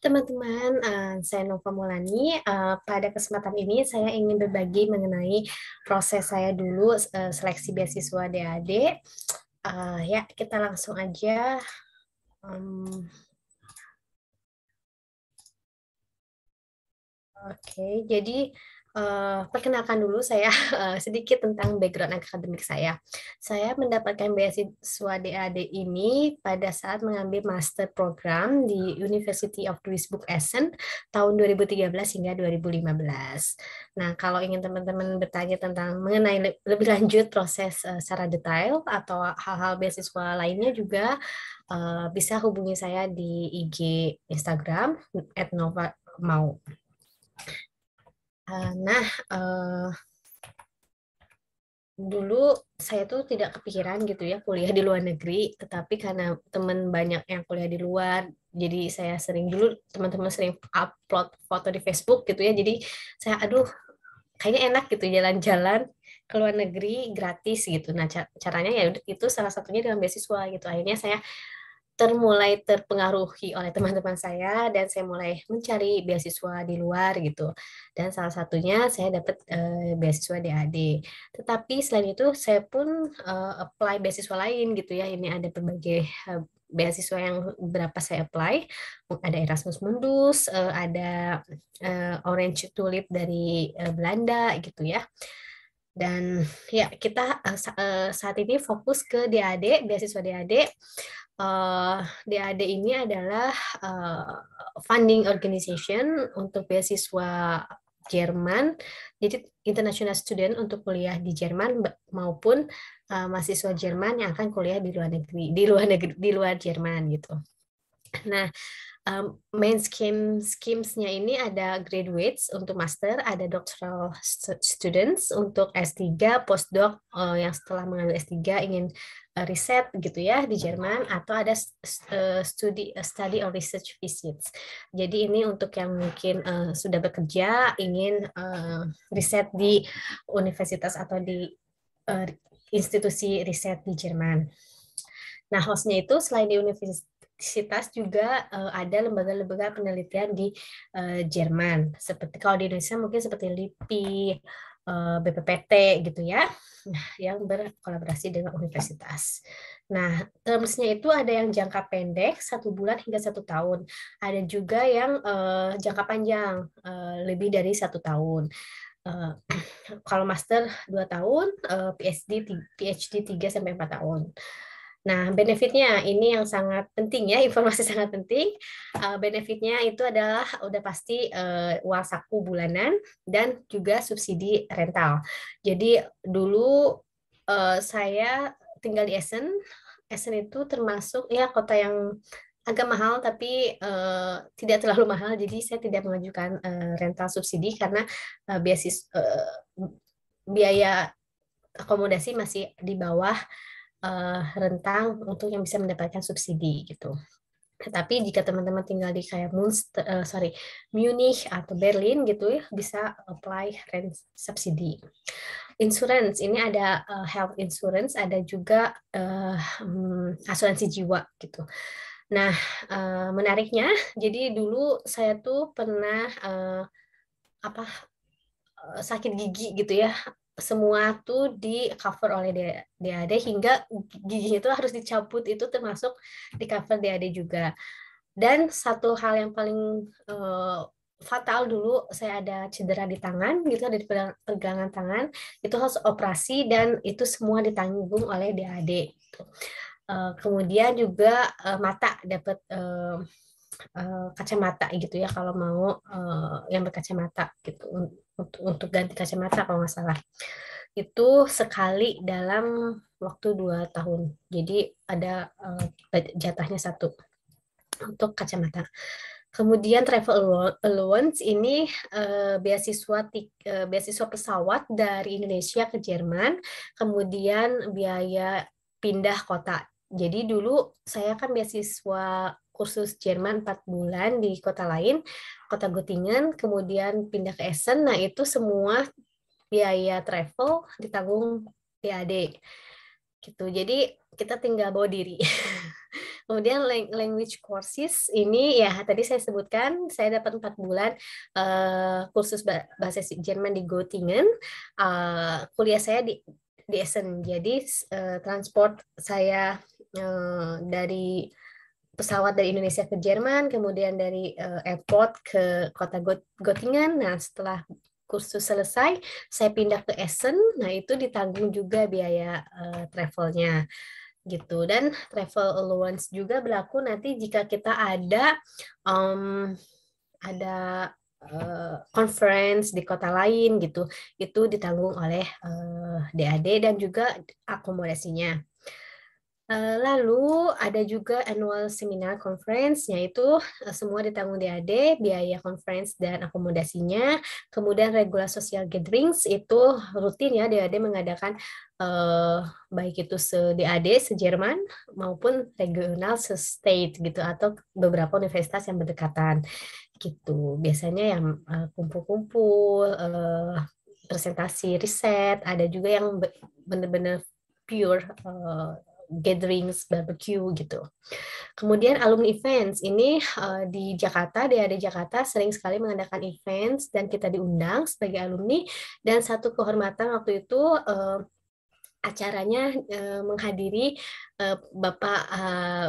Teman-teman, saya Nova Mulani. Pada kesempatan ini saya ingin berbagi mengenai proses saya dulu seleksi beasiswa DAD. Ya, kita langsung aja. Em, Oke, jadi perkenalkan dulu saya sedikit tentang background akademik saya. Saya mendapatkan beasiswa DAD ini pada saat mengambil master program di University of Duisburg Essen tahun 2013 hingga 2015. Nah, kalau ingin teman-teman bertanya tentang mengenai lebih lanjut proses secara detail atau hal-hal beasiswa lainnya juga bisa hubungi saya di IG Instagram @nova_mau. Nah, dulu saya tuh tidak kepikiran gitu ya kuliah di luar negeri, tetapi karena teman banyak yang kuliah di luar, jadi saya sering dulu teman-teman sering upload foto di Facebook gitu ya, jadi saya aduh kayaknya enak gitu jalan-jalan ke luar negeri gratis gitu. Nah, caranya ya udah itu salah satunya dengan beasiswa gitu. Akhirnya saya mulai terpengaruhi oleh teman-teman saya dan saya mulai mencari beasiswa di luar gitu. Dan salah satunya saya dapat beasiswa DAD. Tetapi selain itu saya pun apply beasiswa lain gitu ya. Ini ada berbagai beasiswa yang berapa saya apply. Ada Erasmus Mundus, ada Orange Tulip dari Belanda gitu ya. Dan ya kita saat ini fokus ke DAD, beasiswa DAD. DAD ini adalah eh, funding organization untuk beasiswa Jerman. Jadi international student untuk kuliah di Jerman maupun mahasiswa Jerman yang akan kuliah di luar negeri, di luar Jerman gitu. Nah, main schemesnya ini ada graduates untuk master, ada doctoral students untuk S3, postdoc yang setelah mengambil S3 ingin riset gitu ya di Jerman, atau ada study or research visits. Jadi ini untuk yang mungkin sudah bekerja ingin riset di universitas atau di uh, institusi riset di Jerman. Nah, hostnya itu selain di universitas juga ada lembaga-lembaga penelitian di Jerman. Seperti kalau di Indonesia mungkin seperti LIPI, BPPT gitu ya, nah, yang berkolaborasi dengan universitas. Nah, termsnya itu ada yang jangka pendek, 1 bulan hingga 1 tahun. Ada juga yang jangka panjang, lebih dari 1 tahun. Eh, Kalau master 2 tahun, PhD 3 sampai 4 tahun. Nah, benefitnya ini yang sangat penting ya, informasi sangat penting. Benefitnya itu adalah udah pasti uang saku bulanan dan juga subsidi rental. Jadi dulu saya tinggal di Essen. Essen itu termasuk ya kota yang agak mahal tapi tidak terlalu mahal. Jadi saya tidak mengajukan rental subsidi karena biaya akomodasi masih di bawah rentang untuk yang bisa mendapatkan subsidi gitu. Tetapi jika teman-teman tinggal di kayak Munich atau Berlin gitu ya, bisa apply rent subsidi. Insurance ini ada health insurance, ada juga asuransi jiwa gitu. Nah, menariknya, jadi dulu saya tuh pernah apa sakit gigi gitu ya, semua tuh di cover oleh DAD hingga giginya itu harus dicabut, itu termasuk di cover DAD juga. Dan satu hal yang paling eh, fatal dulu, saya ada cedera di tangan gitu, ada di pergelangan tangan, itu harus operasi dan itu semua ditanggung oleh DAD gitu. Kemudian juga mata dapat kacamata gitu ya kalau mau yang berkacamata gitu, untuk ganti kacamata kalau nggak salah itu sekali dalam waktu 2 tahun, jadi ada jatahnya satu untuk kacamata. Kemudian travel allowance ini beasiswa pesawat dari Indonesia ke Jerman, kemudian biaya pindah kota. Jadi dulu saya kan beasiswa kursus Jerman 4 bulan di kota lain, kota Göttingen, kemudian pindah ke Essen. Nah, itu semua biaya travel ditanggung PAD gitu. Jadi kita tinggal bawa diri. Kemudian language courses ini ya tadi saya sebutkan saya dapat 4 bulan kursus bahasa Jerman di Göttingen. Kuliah saya di Essen. Jadi transport saya dari pesawat dari Indonesia ke Jerman, kemudian dari airport ke kota Göttingen. Nah, setelah kursus selesai, saya pindah ke Essen. Nah, itu ditanggung juga biaya travelnya gitu. Dan travel allowance juga berlaku nanti jika kita um, ada conference di kota lain gitu. Itu ditanggung oleh DAD dan juga akomodasinya. Lalu ada juga annual seminar conference, yaitu semua ditanggung DAD, biaya conference dan akomodasinya. Kemudian regular social gatherings itu rutin ya DAD mengadakan baik itu se-DAD se-Jerman maupun regional se-state gitu atau beberapa universitas yang berdekatan gitu. Biasanya yang kumpul-kumpul, presentasi riset, ada juga yang benar-benar pure gatherings, barbecue gitu. Kemudian alumni events ini di Jakarta, DAD Jakarta sering sekali mengadakan events dan kita diundang sebagai alumni dan satu kehormatan waktu itu acaranya menghadiri Bapak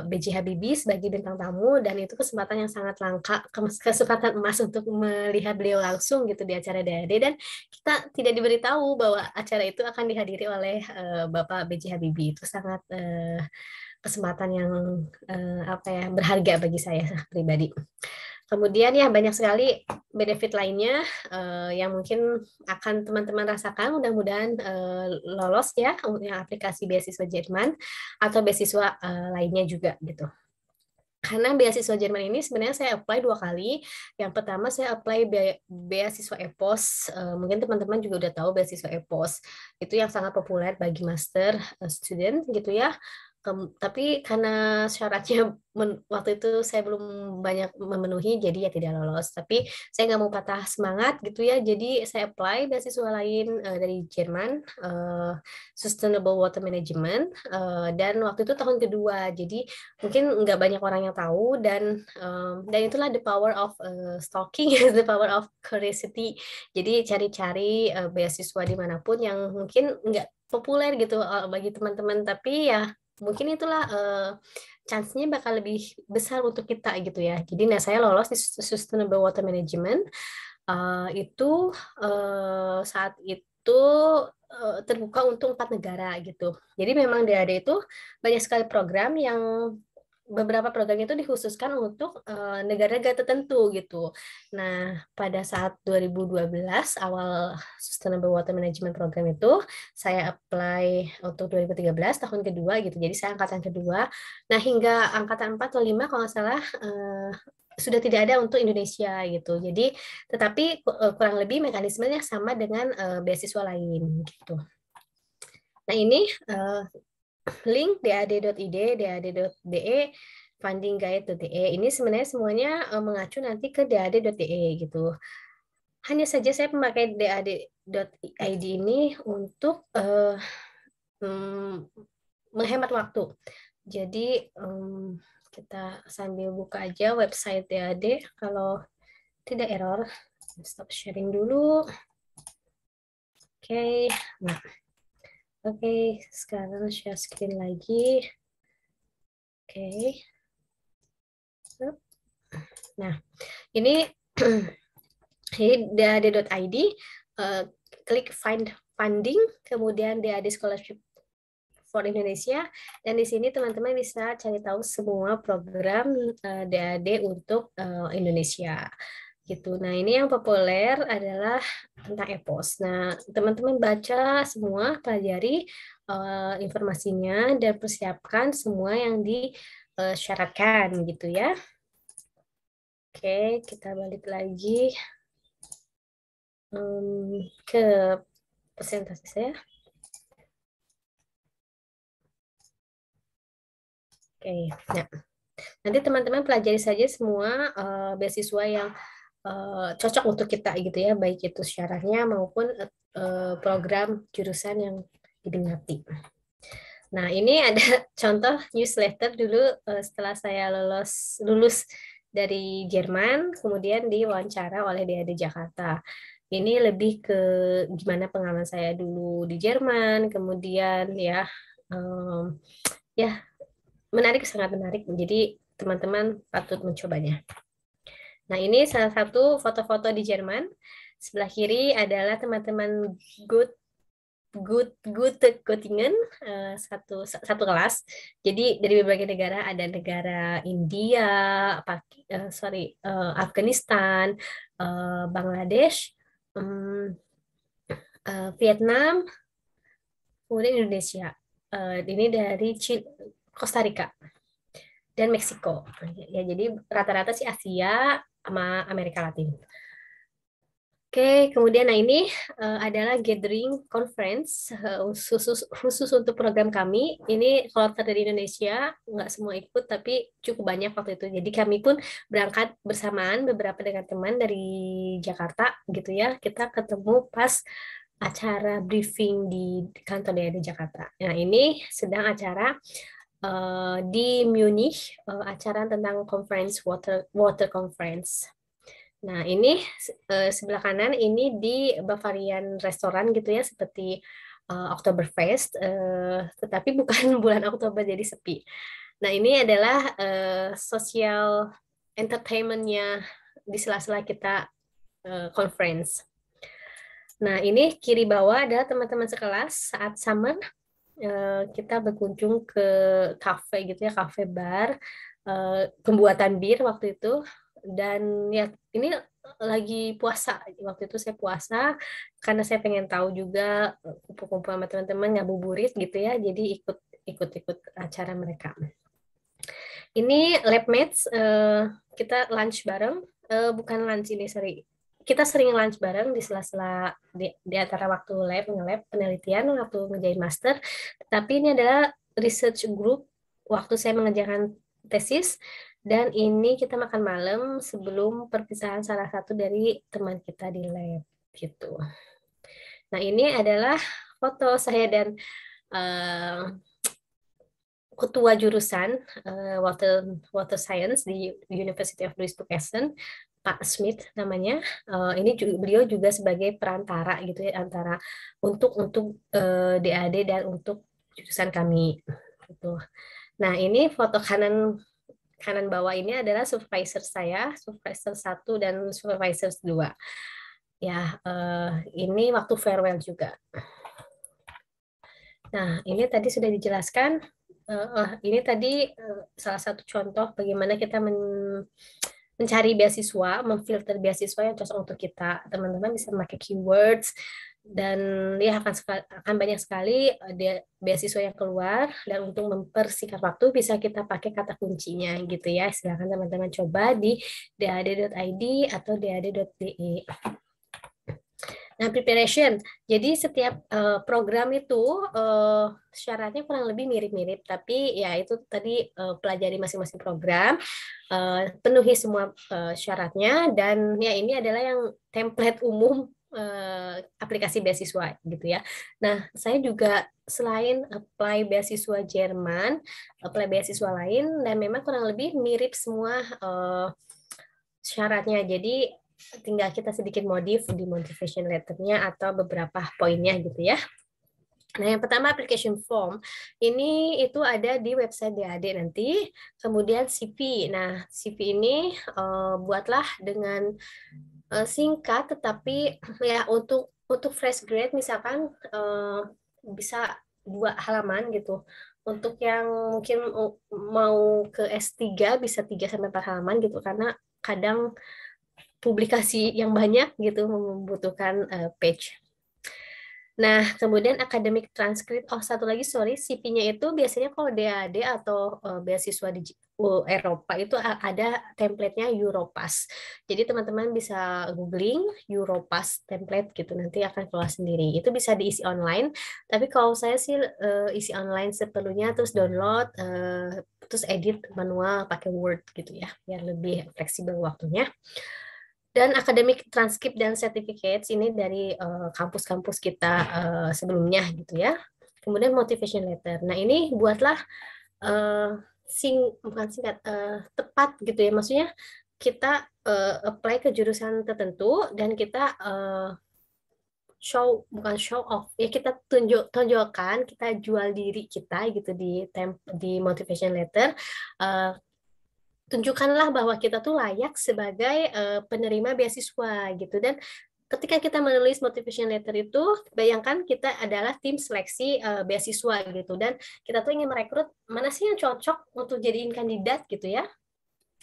B.J. Habibie sebagai bintang tamu dan itu kesempatan yang sangat langka, kesempatan emas untuk melihat beliau langsung gitu di acara DAD dan kita tidak diberitahu bahwa acara itu akan dihadiri oleh Bapak B.J. Habibie. Itu sangat kesempatan yang apa ya berharga bagi saya pribadi. Kemudian ya banyak sekali benefit lainnya yang mungkin akan teman-teman rasakan. Mudah-mudahan lolos ya yang aplikasi beasiswa Jerman atau beasiswa lainnya juga gitu. Karena beasiswa Jerman ini sebenarnya saya apply 2 kali. Yang pertama saya apply beasiswa EPOS. Mungkin teman-teman juga udah tahu beasiswa EPOS. Itu yang sangat populer bagi master student gitu ya. Tapi karena syaratnya waktu itu saya belum banyak memenuhi, jadi ya tidak lolos. Tapi saya nggak mau patah semangat gitu ya, jadi saya apply beasiswa lain dari Jerman, Sustainable Water Management, dan waktu itu tahun kedua. Jadi mungkin nggak banyak orang yang tahu dan itulah the power of stalking, the power of curiosity. Jadi cari-cari beasiswa dimanapun yang mungkin nggak populer gitu bagi teman-teman, tapi ya mungkin itulah chance-nya bakal lebih besar untuk kita gitu ya. Jadi nah saya lolos di Sustainable Water Management itu saat itu terbuka untuk 4 negara gitu. Jadi memang DAD itu banyak sekali program yang beberapa program itu dikhususkan untuk negara-negara tertentu gitu. Nah, pada saat 2012 awal Sustainable Water Management Program itu saya apply untuk 2013 tahun kedua gitu. Jadi saya angkatan kedua. Nah, hingga angkatan 4 atau 5 kalau nggak salah sudah tidak ada untuk Indonesia gitu. Jadi tetapi kurang lebih mekanismenya sama dengan beasiswa lain gitu. Nah, ini link dad.id, dad.de, fundingguide.de. Ini sebenarnya semuanya mengacu nanti ke dad.de gitu. Hanya saja saya memakai dad.id ini untuk menghemat waktu. Jadi kita sambil buka aja website DAD. Kalau tidak error, stop sharing dulu. Oke, nah. Oke, sekarang share screen lagi. Oke. Nah, ini dad.id, klik find funding, kemudian DAD Scholarship for Indonesia, dan di sini teman-teman bisa cari tahu semua program DAD untuk Indonesia gitu. Nah, ini yang populer adalah tentang EPOS. Nah, teman-teman baca semua, pelajari informasinya dan persiapkan semua yang disyaratkan gitu ya. Oke, kita balik lagi ke presentasi saya. Oke, nah nanti teman-teman pelajari saja semua beasiswa yang cocok untuk kita gitu ya, baik itu syaratnya maupun program jurusan yang diminati. Nah, ini ada contoh newsletter dulu setelah saya lulus dari Jerman, kemudian diwawancara oleh DAD Jakarta. Ini lebih ke gimana pengalaman saya dulu di Jerman, kemudian ya ya menarik, sangat menarik. Jadi teman-teman patut mencobanya. Nah, ini salah satu foto-foto di Jerman. Sebelah kiri adalah teman-teman Good Good Göttingen, satu kelas. Jadi dari berbagai negara, ada negara India, Afghanistan, Bangladesh, em, Vietnam, kemudian Indonesia. Ini dari Costa Rica dan Meksiko. Ya, jadi rata-rata sih Asia sama Amerika Latin. Oke, kemudian nah ini adalah gathering conference khusus untuk program kami. Ini kalau dari Indonesia nggak semua ikut, tapi cukup banyak waktu itu. Jadi kami pun berangkat bersamaan beberapa dengan teman dari Jakarta gitu ya. Kita ketemu pas acara briefing di kantor DAD Jakarta. Nah ini sedang acara di Munich, acara tentang conference water conference. Nah, ini sebelah kanan ini di Bavarian restoran gitu ya, seperti Oktoberfest, tetapi bukan bulan Oktober jadi sepi. Nah, ini adalah social entertainment-nya di sela-sela kita conference. Nah, ini kiri bawah adalah teman-teman sekelas saat summer kita berkunjung ke kafe gitu ya, kafe bar, pembuatan bir waktu itu. Dan ya ini lagi puasa, waktu itu saya puasa karena saya pengen tahu juga kumpul-kumpul sama teman-teman ngabuburit gitu ya, jadi ikut acara mereka. Ini lab mates, kita lunch bareng, bukan lunch ini, sorry. Kita sering lunch bareng di sela-sela di antara waktu nge-lab penelitian, waktu ngerjain master. Tapi ini adalah research group waktu saya mengerjakan tesis, dan ini kita makan malam sebelum perpisahan salah satu dari teman kita di lab gitu. Nah, ini adalah foto saya dan ketua jurusan water science di University of Duisburg-Essen, Pak Smith namanya. Ini beliau juga sebagai perantara gitu ya, antara untuk DAD dan untuk jurusan kami gitu. Nah, ini foto kanan bawah ini adalah supervisor saya, supervisor 1 dan supervisor 2. Ya, ini waktu farewell juga. Nah, ini tadi sudah dijelaskan. Ini tadi salah satu contoh bagaimana kita mencari beasiswa, memfilter beasiswa yang cocok untuk kita. Teman-teman bisa memakai keywords, dan ya akan banyak sekali beasiswa yang keluar. Dan untuk mempersingkat waktu bisa kita pakai kata kuncinya gitu ya. Silakan teman-teman coba di dad.id atau dad.de. Nah, preparation. Jadi setiap program itu syaratnya kurang lebih mirip-mirip, tapi ya itu tadi pelajari masing-masing program, penuhi semua syaratnya, dan ya ini adalah yang template umum aplikasi beasiswa gitu ya. Nah, saya juga selain apply beasiswa Jerman, apply beasiswa lain, dan memang kurang lebih mirip semua syaratnya. Jadi tinggal kita sedikit modif di motivation letternya atau beberapa poinnya gitu ya. Nah, yang pertama application form. Ini itu ada di website DAD nanti. Kemudian CV. Nah, CV ini buatlah dengan singkat, tetapi ya untuk fresh grade misalkan bisa 2 halaman gitu. Untuk yang mungkin mau ke S3 bisa 3-4 halaman gitu, karena kadang publikasi yang banyak gitu membutuhkan page. Nah, kemudian academic transcript. Oh, satu lagi, sorry, CV-nya itu biasanya kalau DAD atau beasiswa di Eropa itu ada template-nya Europass. Jadi teman-teman bisa googling Europass template gitu, nanti akan keluar sendiri. Itu bisa diisi online, tapi kalau saya sih isi online seperlunya, terus download, terus edit manual pakai Word gitu ya, biar lebih fleksibel waktunya. Dan akademik transkrip dan certificates ini dari kampus-kampus kita sebelumnya gitu ya. Kemudian motivation letter. Nah, ini buatlah eh, bukan singkat, tepat gitu ya. Maksudnya kita apply ke jurusan tertentu dan kita bukan show off ya, kita tonjolkan, kita jual diri kita gitu di motivation letter. Eh, Tunjukkanlah bahwa kita tuh layak sebagai penerima beasiswa gitu. Dan ketika kita menulis motivation letter itu, bayangkan kita adalah tim seleksi beasiswa gitu, dan kita tuh ingin merekrut mana sih yang cocok untuk jadiin kandidat gitu ya.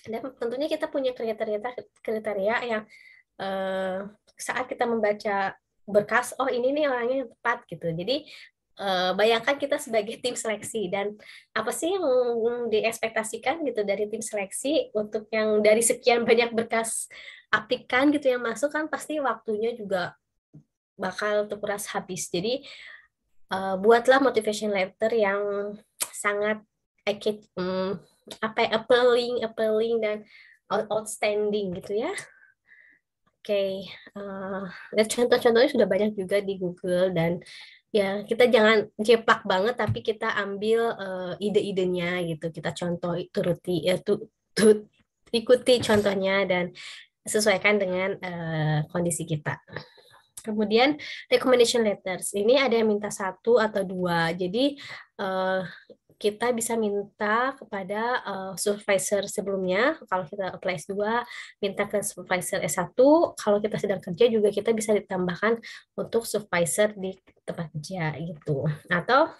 Dan tentunya kita punya kriteria yang eh, saat kita membaca berkas, oh ini nih orangnya yang tepat gitu. Jadi bayangkan kita sebagai tim seleksi, dan apa sih yang diekspektasikan gitu dari tim seleksi untuk yang dari sekian banyak berkas aplikan gitu yang masuk, kan pasti waktunya juga bakal terkuras habis. Jadi buatlah motivation letter yang sangat apa ya, appealing dan outstanding gitu ya. Oke, dan contoh-contohnya sudah banyak juga di Google, dan ya kita jangan jeplak banget, tapi kita ambil ide-idenya gitu. Kita contoh ikuti contohnya dan sesuaikan dengan kondisi kita. Kemudian recommendation letters. Ini ada yang minta satu atau dua. Jadi eh, kita bisa minta kepada supervisor sebelumnya. Kalau kita apply S2, minta ke supervisor S1. Kalau kita sedang kerja juga kita bisa ditambahkan untuk supervisor di tempat kerja gitu. Atau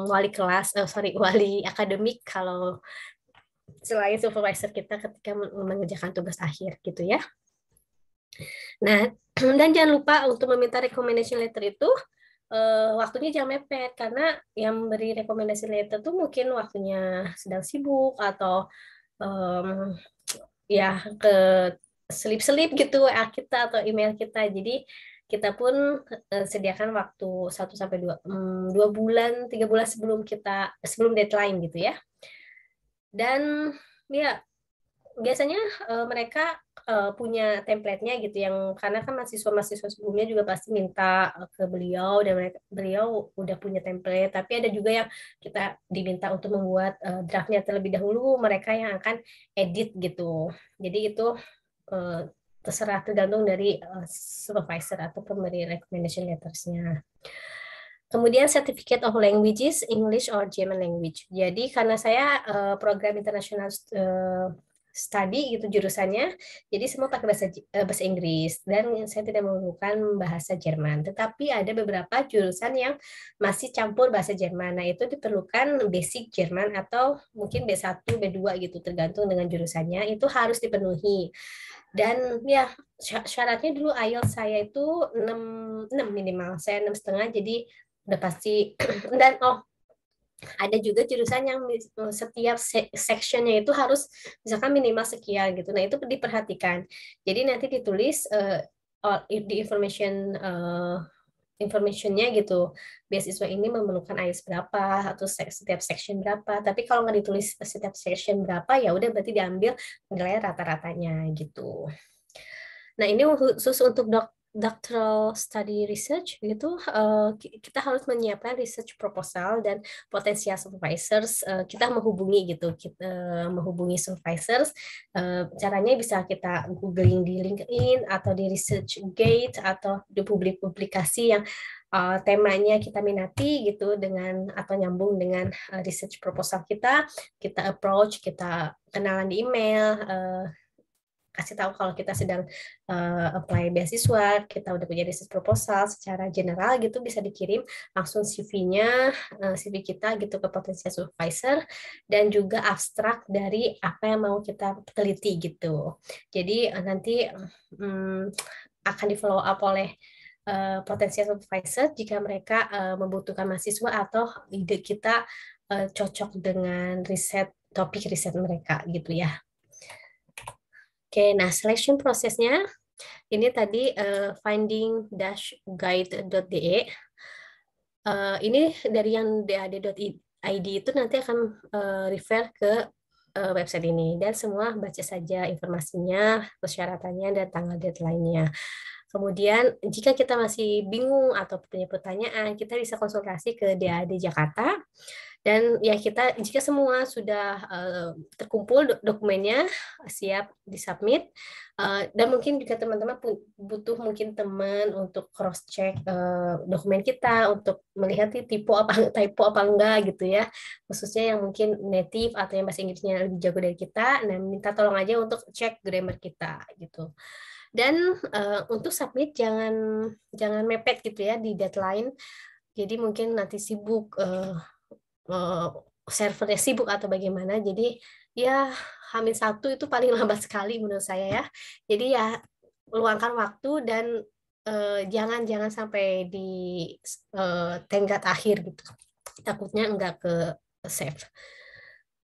wali kelas, wali akademik kalau selain supervisor kita ketika mengerjakan tugas akhir gitu ya. Nah, dan jangan lupa untuk meminta recommendation letter itu waktunya jangan mepet, karena yang beri recommendation letter tuh mungkin waktunya sedang sibuk atau em, ya ke selip-selip gitu WA kita atau email kita. Jadi kita pun sediakan waktu 1 sampai 2 bulan, 3 bulan sebelum deadline gitu ya. Dan ya biasanya mereka punya template-nya gitu, yang karena kan mahasiswa-mahasiswa sebelumnya juga pasti minta ke beliau, dan beliau udah punya template, tapi ada juga yang kita diminta untuk membuat draftnya terlebih dahulu, mereka yang akan edit gitu. Jadi itu eh, tergantung dari supervisor atau pemberi recommendation letters-nya. Kemudian Certificate of Languages, English or German Language. Jadi karena saya program internasional study gitu jurusannya, jadi semua pakai bahasa Inggris, dan saya tidak memerlukan bahasa Jerman. Tetapi ada beberapa jurusan yang masih campur bahasa Jerman. Nah, itu diperlukan basic Jerman atau mungkin B1, B2 gitu, tergantung dengan jurusannya. Itu harus dipenuhi. Dan ya syaratnya dulu IELTS saya itu 6 6 minimal. Saya 6,5, jadi udah pasti. Dan ada juga jurusan yang setiap sectionnya itu harus misalkan minimal sekian gitu. Nah, itu diperhatikan. Jadi nanti ditulis di informationnya gitu. Beasiswa ini memerlukan IELTS berapa atau setiap section berapa. Tapi kalau nggak ditulis setiap section berapa, ya udah berarti diambil nilai rata-ratanya gitu. Nah, ini khusus untuk doctoral study research gitu, kita harus menyiapkan research proposal dan potensial supervisors. Kita menghubungi gitu, kita menghubungi supervisors. Caranya bisa kita googling di LinkedIn atau di ResearchGate atau di publikasi yang temanya kita minati gitu, dengan atau nyambung dengan research proposal kita approach, kita kenalan di email, kasih tahu kalau kita sedang apply beasiswa, kita udah punya research proposal secara general gitu, bisa dikirim langsung CV-nya, CV kita gitu ke potensial supervisor, dan juga abstrak dari apa yang mau kita teliti gitu. Jadi nanti akan di follow up oleh potensial supervisor jika mereka membutuhkan mahasiswa atau ide kita cocok dengan topik riset mereka gitu ya. Oke, nah selection prosesnya ini tadi finding-guide.de. Ini dari yang dad.id itu nanti akan refer ke website ini, dan semua baca saja informasinya, persyaratannya, dan tanggal deadline-nya. Kemudian jika kita masih bingung atau punya pertanyaan, kita bisa konsultasi ke DAAD Jakarta. Dan ya kita jika semua sudah terkumpul dokumennya siap disubmit, dan mungkin juga teman-teman butuh mungkin teman untuk cross check dokumen kita untuk melihat typo apa enggak gitu ya, khususnya yang mungkin native atau yang bahasa Inggrisnya lebih jago dari kita, nah minta tolong aja untuk cek grammar kita gitu. Dan untuk submit jangan jangan mepet gitu ya di deadline. Jadi mungkin nanti sibuk eh, servernya sibuk atau bagaimana. Jadi ya H-1 itu paling lambat sekali menurut saya ya. Jadi ya luangkan waktu dan jangan jangan sampai di tenggat akhir gitu. Takutnya enggak ke save.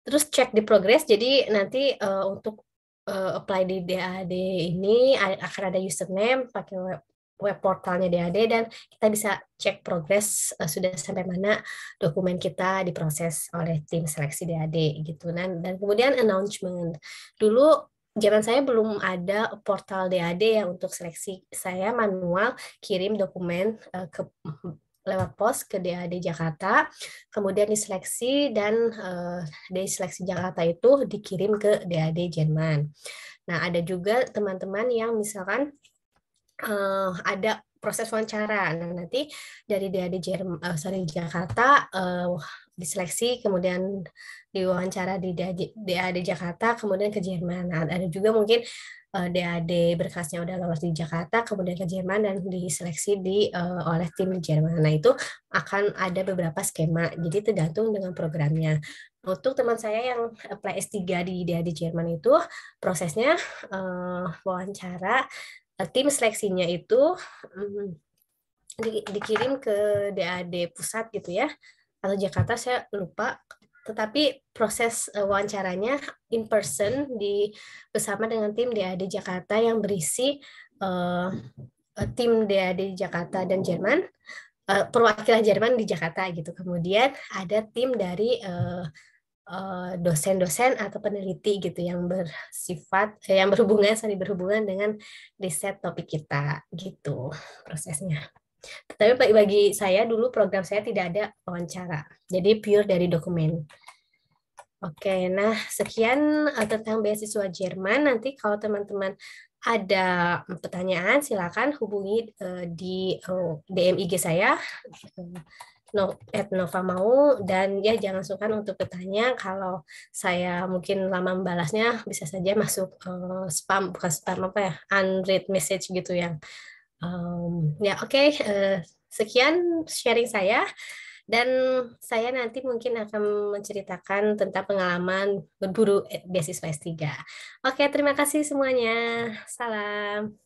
Terus cek di progress. Jadi nanti untuk apply di DAD ini akan ada username pakai web portalnya DAD dan kita bisa cek progress sudah sampai mana dokumen kita diproses oleh tim seleksi DAD gitu. Dan kemudian announcement. Dulu zaman saya belum ada portal DAD ya untuk seleksi. Saya manual kirim dokumen ke lewat pos ke DAD Jakarta, kemudian diseleksi dan dari seleksi Jakarta itu dikirim ke DAD Jerman. Nah, ada juga teman-teman yang misalkan ada proses wawancara. Nah, nanti dari DAD Jakarta diseleksi, kemudian diwawancara di DAD Jakarta, kemudian ke Jerman. Nah, ada juga mungkin DAD berkasnya udah lolos di Jakarta, kemudian ke Jerman dan diseleksi oleh tim di Jerman. Nah, itu akan ada beberapa skema. Jadi tergantung dengan programnya. Untuk teman saya yang apply S3 di DAD Jerman itu prosesnya wawancara, tim seleksinya itu dikirim ke DAD pusat gitu ya, atau Jakarta saya lupa. Tetapi proses wawancaranya in person bersama dengan tim DAD Jakarta yang berisi tim DAD Jakarta dan Jerman, perwakilan Jerman di Jakarta gitu. Kemudian ada tim dari dosen-dosen atau peneliti gitu yang bersifat yang berhubungan dengan riset topik kita gitu prosesnya. Tapi bagi saya dulu program saya tidak ada wawancara, jadi pure dari dokumen. Oke, nah sekian tentang beasiswa Jerman. Nanti kalau teman-teman ada pertanyaan, silakan hubungi di DM IG saya, @nova mau, dan ya jangan sungkan untuk bertanya. Kalau saya mungkin lama membalasnya, bisa saja masuk spam, bukan spam apa ya, unread message gitu yang ya oke. Sekian sharing saya. Dan saya nanti mungkin akan menceritakan tentang pengalaman berburu beasiswa S3. Oke, terima kasih semuanya. Salam.